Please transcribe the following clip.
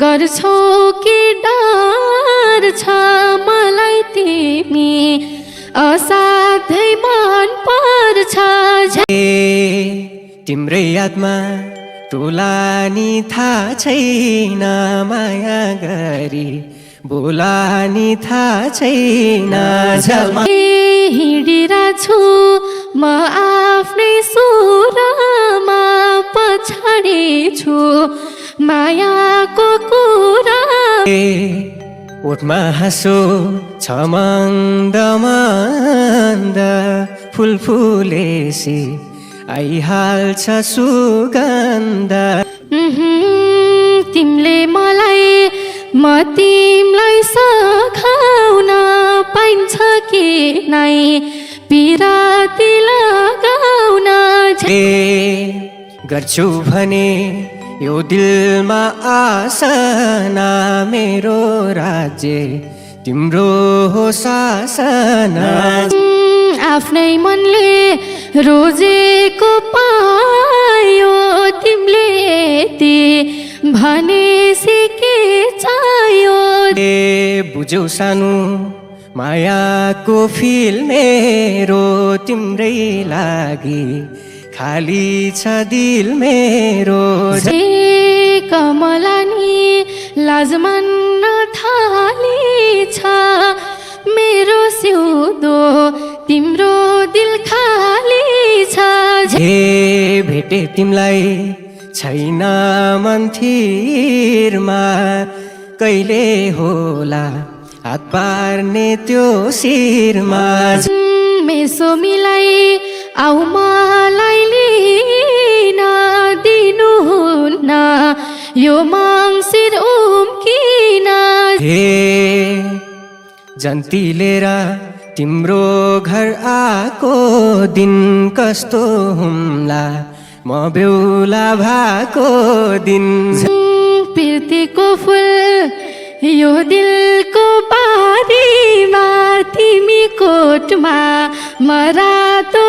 गर्छौ कि डर छ मलाई तिमी असाध्यै मन पर्छ तिम्रै यादमा टोलानी थाहा छैन माया गरी बोलानी थाहा छैन हिँडिरहेछु म आफ्नै सुरमा पछाडि छु मायाको कुरा ओठमा हाँसो छ मन्द मन्द फुल फुलेसी आइहाल्छ सुगन्ध तिमीले मलाई म तिमीलाई सखाउन पाइन्छ कि नै पिराती लगाउन गर्छु भने यो दिलमा आसना मेरो राज्य तिम्रो हो शासना आफ्नै मनले रोजेको पायो तिमीले यति भनेसी के चाहियो बुझ्यौ सानो मायाको फिल मेरो तिम्रै लागि खाली छ दिल मेरो कमलानी लाज मान्न थालेछ मेरो सिउँदो तिम्रो दिल खाली छ भेटे तिमीलाई छैन मन्थिरमा कहिले होला हात पार्ने त्यो शिरमा मेसो मिलाई आउ मलाई लिन दिनुहुन्न यो मङ्सिर उम्किन जन्ती लिएर तिम्रो घर आएको दिन कस्तो हुम्ला म बेहुला भएको दिन प्रीतिको फुल यो दिलको बारीमा तिमी कोटमा म रातो